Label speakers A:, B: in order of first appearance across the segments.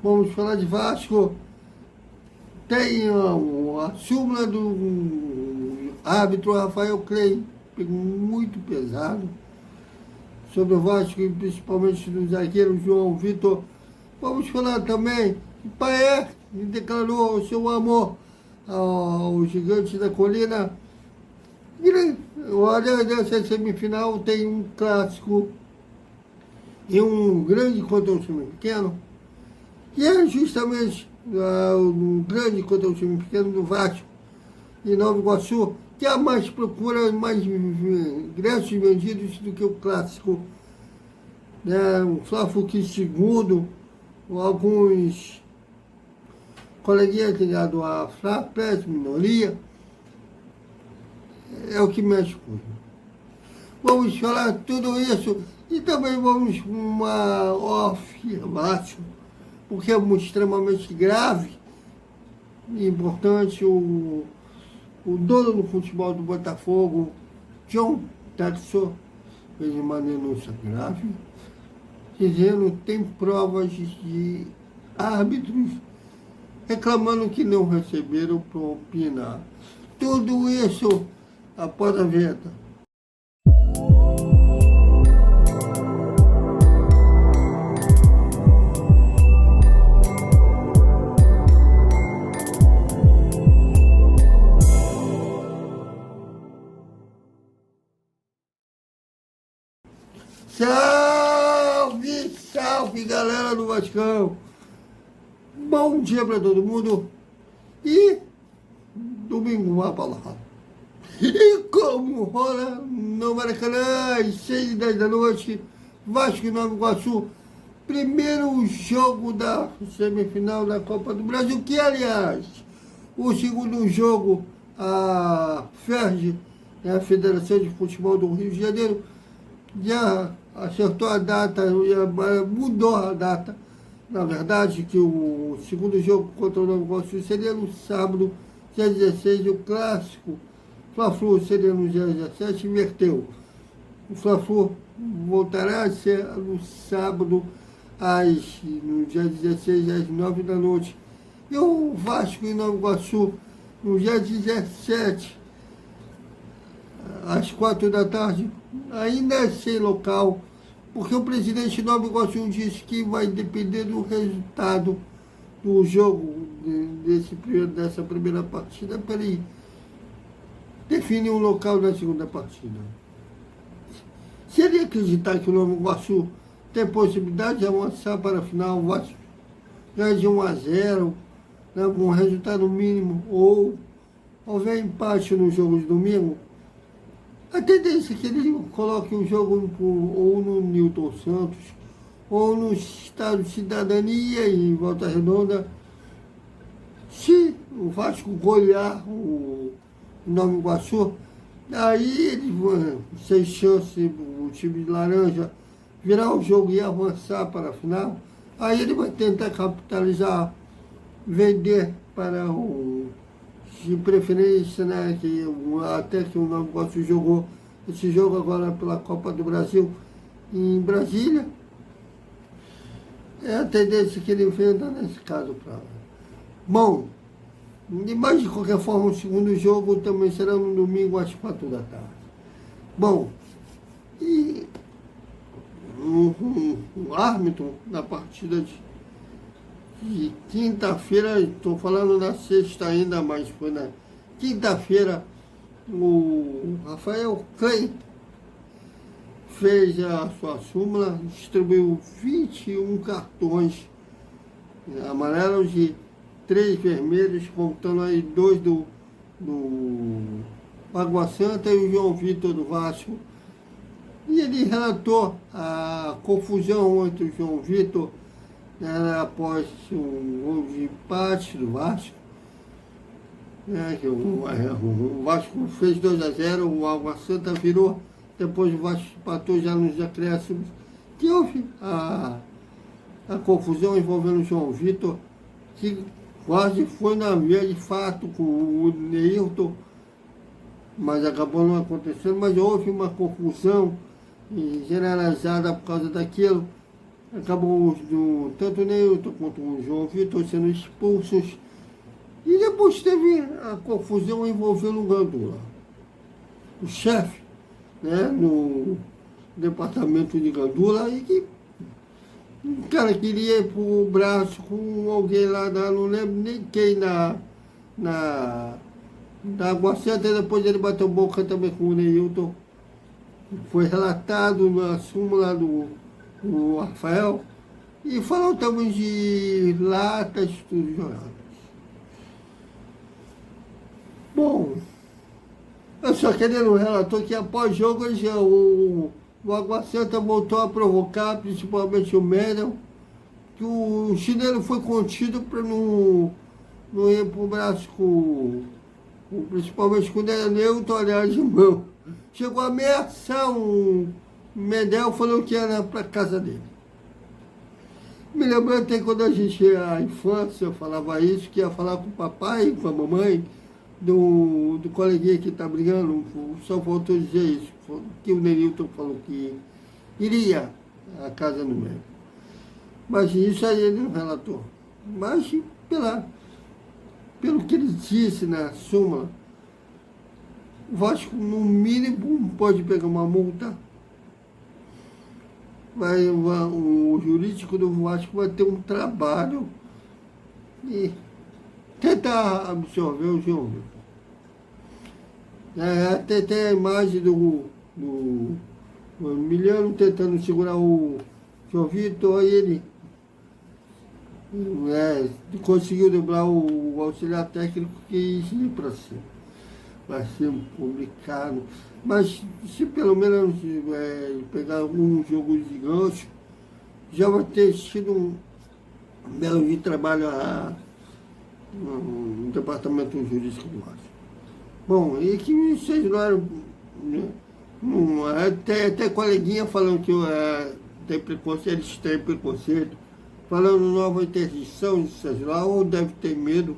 A: Vamos falar de Vasco. Tem a súmula do árbitro Rafael Clay, pegou muito pesado sobre o Vasco e principalmente do zagueiro João Vitor. Vamos falar também de Paes, que declarou o seu amor ao gigante da colina. Olha, nessa semifinal tem um clássico e um grande contra um time pequeno, que é justamente um grande contra um time pequeno do Vasco de Nova Iguaçu, que há mais procura, mais ingressos vendidos do que o clássico. Né? O Fla-Flu que segundo alguns coleguinhas ligados à Fla-Pes, minoria, é o que mexe comigo. Vamos falar tudo isso e também vamos com uma afirmação, porque é muito, extremamente grave e importante. O dono do futebol do Botafogo, John Textor, fez uma denúncia grave, dizendo que tem provas de árbitros reclamando que não receberam propina. Tudo isso após a vinheta. Salve, salve, galera do Vascão! Bom dia para todo mundo e domingo uma palavra. E como rola no Maracanã, às 6h10 da noite, Vasco e Nova Iguaçu, primeiro jogo da semifinal da Copa do Brasil, que aliás, o segundo jogo, a FERJ, a Federação de Futebol do Rio de Janeiro, já acertou a data, mudou a data, na verdade, que o segundo jogo contra o Nova Iguaçu seria no sábado, dia 16, e o clássico Fla-Flu seria no dia 17, inverteu. O Fla-Flu voltará a ser no sábado, no dia 16, às 9 da noite. E o Vasco e Nova Iguaçu, no dia 17, às 4 da tarde, ainda sem local, porque o presidente de Nova Iguaçu disse que vai depender do resultado do jogo dessa primeira partida para ele definir o local da segunda partida. Se ele acreditar que o Nova Iguaçu tem possibilidade de avançar para a final, o Vasco ganha de 1-0, né, com um resultado mínimo, ou houver empate no jogo de domingo, a tendência é que ele coloque o jogo ou no Newton Santos, ou no Estado de Cidadania em Volta Redonda. Se o Vasco golear o Nova Iguaçu, aí ele vai, sem chance, o time de laranja virar o jogo e avançar para a final, aí ele vai tentar capitalizar, vender para de preferência, né, até que o Nova Iguaçu jogou esse jogo agora pela Copa do Brasil em Brasília. É a tendência que ele venda nesse caso para lá. Bom, mas de qualquer forma o segundo jogo também será no domingo às 4 da tarde. Bom, e o árbitro na partida de quinta-feira, estou falando na sexta ainda, mas foi na quinta-feira, o Rafael Clay fez a sua súmula, distribuiu 21 cartões amarelos e 3 vermelhos, contando aí 2 do Água Santa e o João Vitor do Vasco. E ele relatou a confusão entre o João Vitor, após um gol de empate do Vasco, que o Vasco fez 2-0, o Água Santa virou, depois o Vasco empatou já nos acréscimos, que houve a confusão envolvendo o João Vitor, que quase foi na via de fato com o Neilton, mas acabou não acontecendo, mas houve uma confusão generalizada por causa daquilo. Acabou tanto o Neilton quanto o João Vitor sendo expulsos. E depois teve a confusão envolvendo o Gandula, o chefe, né, no departamento de Gandula, e que o cara queria ir pro braço com alguém lá, não lembro nem quem, na Água Santa, e depois ele bateu boca também com o Neilton. Foi relatado na súmula do Rafael, e falou também de latas tudo jogadas. Bom, eu só queria no relator que após jogo o Água Santa voltou a provocar, principalmente o Medel, que o chinelo foi contido para não ir para o braço principalmente com o Neilton, aliás, de mão. Chegou a ameaçar o Medel, falou que era para casa dele. Me lembro até quando a gente ia à infância, eu falava isso, que ia falar com o papai, com a mamãe, do coleguinha que está brigando, só faltou dizer isso, que o Neilton falou que iria à casa no médico. Mas isso aí ele não relatou. Mas pelo que ele disse na súmula, o Vasco, no mínimo, pode pegar uma multa. O jurídico do Vasco vai ter um trabalho e tentar absorver o João. Até tem a imagem do Emiliano tentando segurar o João Vitor, e ele conseguiu driblar o auxiliar técnico que ia para cima. Vai ser complicado. Mas se pelo menos pegar algum jogo de gancho, já vai ter sido um belo de trabalho no departamento jurídico do Vasco. Bom, e que vocês não eram. Até coleguinha falando que tem preconceito, eles têm preconceito, falando nova interdição de lá, ou deve ter medo,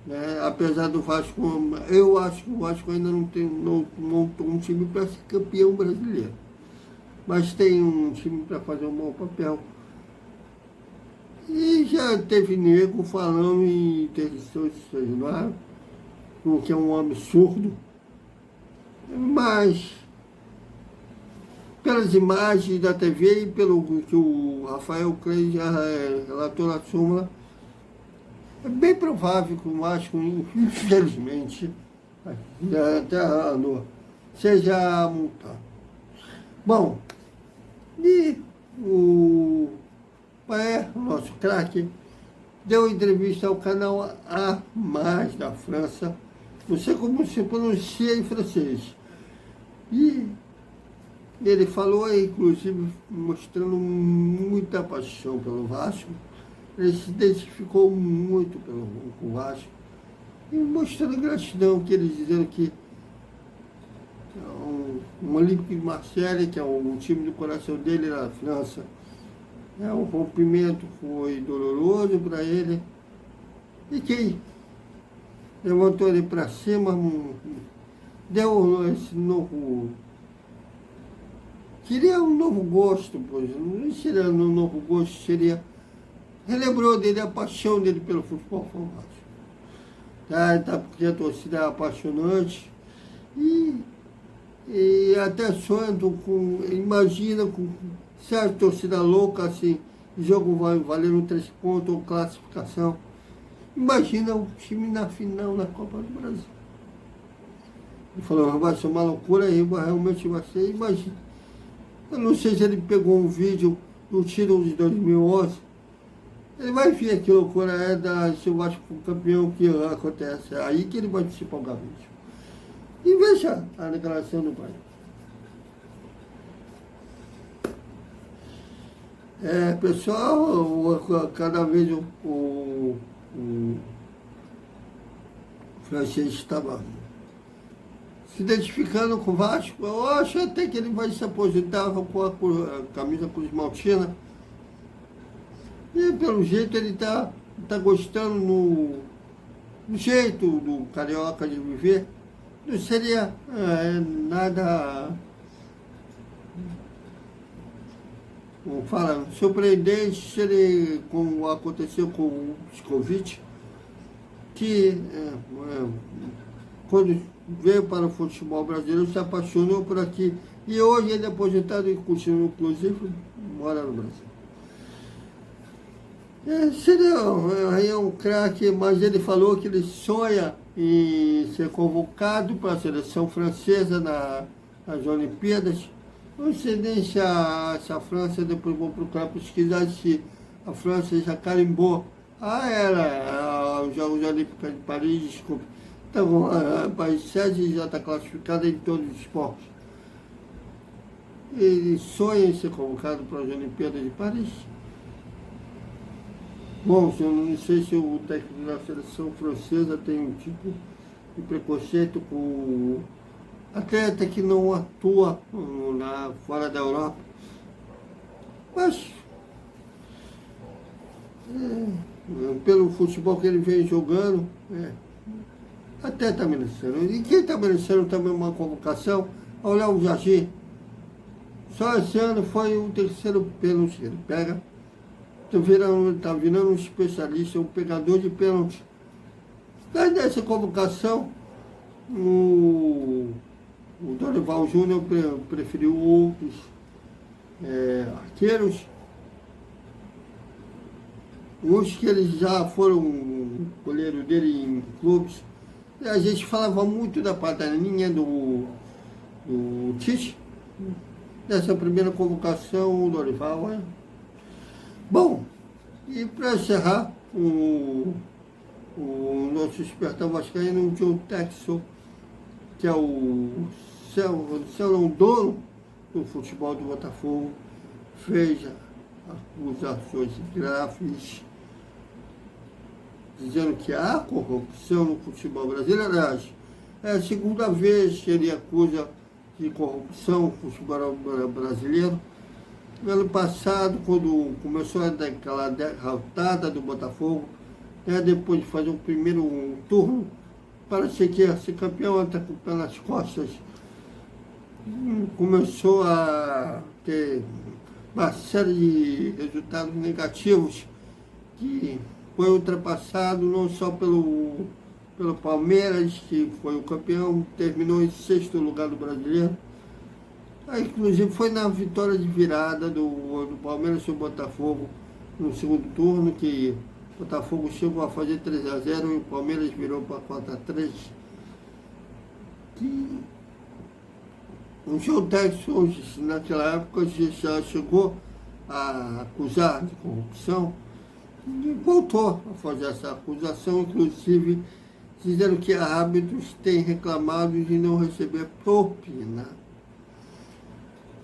A: né? Apesar do Vasco, eu acho que o Vasco ainda não montou um time para ser campeão brasileiro, mas tem um time para fazer um bom papel. E já teve nego falando em interdição de celular, o que é um absurdo, mas pelas imagens da TV e pelo que o Rafael Clay já relatou na súmula, é bem provável que o Vasco, infelizmente, seja multado. Bom, e o nosso craque, deu entrevista ao canal A+, da França, não sei como se pronuncia em francês, e ele falou, inclusive, mostrando muita paixão pelo Vasco. Ele se identificou muito com o Vasco, e mostrando gratidão, que eles dizendo que o Olympique de Marseille, que é o time do coração dele na França, o rompimento foi doloroso para ele, e que levantou ele para cima, deu esse novo. Queria um novo gosto, pois não seria um novo gosto, seria. Relembrou dele a paixão dele pelo futebol formático. Porque a torcida é apaixonante, e até sonhando imagina com certa torcida louca, assim, jogo valendo 3 pontos ou classificação. Imagina o time na final da Copa do Brasil. Ele falou, vai ser uma loucura, aí realmente vai ser, imagina. Eu não sei se ele pegou um vídeo do título de 2011, ele vai ver que loucura se o Vasco for campeão, que acontece. É aí que ele vai se empolgar mesmo. E veja a declaração do pai. Pessoal, cada vez o francês estava se identificando com o Vasco. Eu acho até que ele vai se aposentar com a camisa Cruz Maltina. E pelo jeito ele tá gostando no jeito do carioca de viver. Não seria nada fala, surpreendente ele, como aconteceu com o Scovic, que quando veio para o futebol brasileiro se apaixonou por aqui. E hoje ele é aposentado e continua, inclusive, mora no Brasil. Seria um craque, mas ele falou que ele sonha em ser convocado para a seleção francesa nas Olimpíadas. Não sei nem se a França, depois vou procurar pesquisar se a França já carimbou. Os Jogos Olímpicos de Paris, desculpe. Então, o país sede já está classificado em todos os esportes. Ele sonha em ser convocado para as Olimpíadas de Paris. Bom, eu não sei se o técnico da seleção francesa tem um tipo de preconceito com o atleta que não atua fora da Europa. Mas, pelo futebol que ele vem jogando, até está merecendo. E quem está merecendo também uma convocação? Olha o Jardim. Só esse ano foi o terceiro pênalti que ele pega. Está virando um especialista, um pegador de pênalti. Daí dessa convocação, o Dorival Júnior preferiu outros arqueiros, uns que eles já foram goleiro dele em clubes. E a gente falava muito da padaninha do Tite. Nessa primeira convocação, o Dorival Bom, e para encerrar, o nosso espertão vascaíno, o John Texel, que é o dono do futebol do Botafogo, fez acusações graves, dizendo que há corrupção no futebol brasileiro. Aliás, é a segunda vez que ele acusa de corrupção no futebol brasileiro. No ano passado, quando começou aquela derrotada do Botafogo, depois de fazer o primeiro turno, parecia que ia ser campeão, até com o pé nas costas, começou a ter uma série de resultados negativos, que foi ultrapassado não só pelo Palmeiras, que foi o campeão, terminou em 6º lugar do Brasileiro. Inclusive foi na vitória de virada do Palmeiras sobre o Botafogo no segundo turno, que o Botafogo chegou a fazer 3-0 e o Palmeiras virou para 4-3. O João Texel, naquela época, já chegou a acusar de corrupção e voltou a fazer essa acusação, inclusive dizendo que árbitros têm reclamado de não receber propina.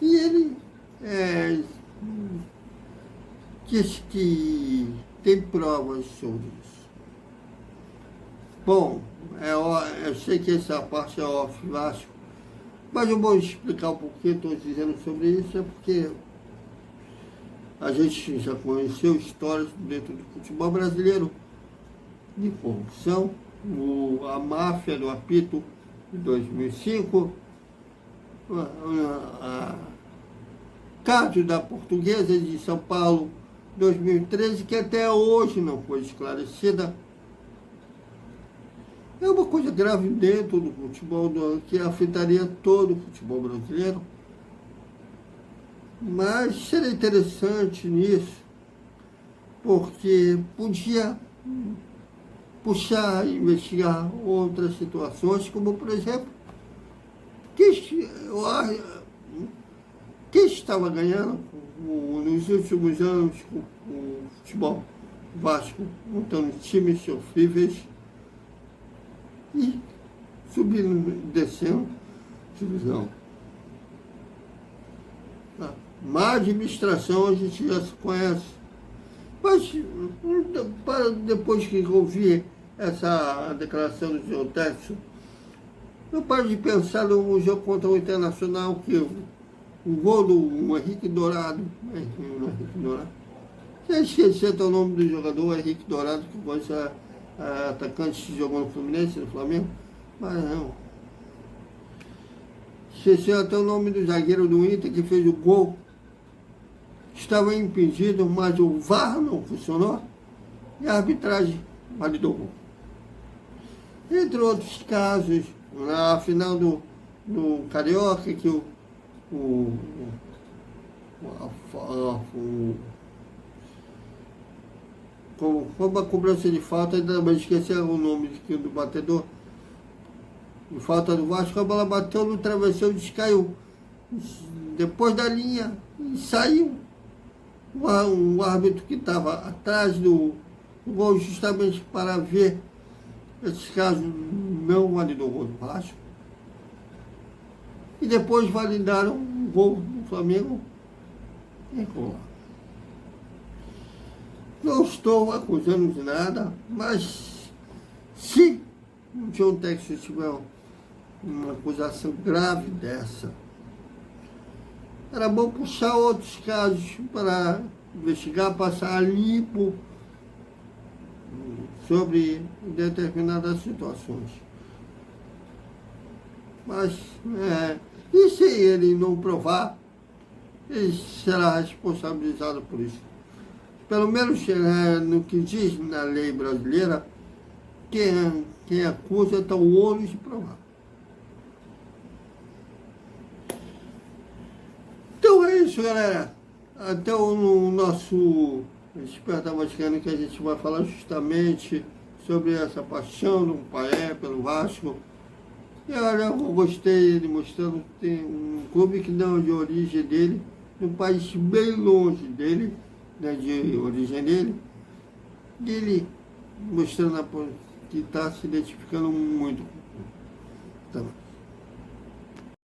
A: E ele diz que tem provas sobre isso. Bom, eu sei que essa parte é off Vasco, mas eu vou explicar o porquê estou dizendo sobre isso, é porque a gente já conheceu histórias dentro do futebol brasileiro de corrupção, a máfia do apito de 2005, caso da Portuguesa de São Paulo, 2013, que até hoje não foi esclarecida. É uma coisa grave dentro do futebol, que afetaria todo o futebol brasileiro. Mas seria interessante nisso, porque podia puxar, investigar outras situações, como, por exemplo, quem estava ganhando nos últimos anos com o futebol Vasco, montando times sofríveis e subindo, descendo divisão. Má administração a gente já se conhece. Mas depois que ouvi essa declaração do senhor Texel, eu paro de pensar no jogo contra o Internacional, que o gol do Henrique Dourado, já esqueci até o nome do jogador, Henrique Dourado, que pode ser atacante que jogou no Fluminense, no Flamengo, mas não. Esqueci até o nome do zagueiro do Inter que fez o gol. estava impedido, mas o VAR não funcionou e a arbitragem validou o gol. Entre outros casos, na final do Carioca, que como foi uma cobrança de falta, ainda mais esqueci o nome do batedor, de falta do Vasco, a bola bateu no travessão e descaiu depois da linha e saiu. Um árbitro que estava atrás do gol justamente para ver esses casos não validou o gol do Vasco. E depois validaram o gol do Flamengo irregular. Não estou acusando de nada, mas se o John Texas tiver uma acusação grave dessa, era bom puxar outros casos para investigar, passar limpo sobre determinadas situações. Mas, e se ele não provar, ele será responsabilizado por isso. Pelo menos no que diz na lei brasileira, quem acusa está o ônus de provar. Então é isso, galera. Até o nosso Despertar Vascaíno, que a gente vai falar justamente sobre essa paixão do Paé pelo Vasco. E olha, eu gostei ele mostrando que tem um clube que não é de origem dele, num país bem longe dele, né, de origem dele, e ele mostrando que está se identificando muito. Tá.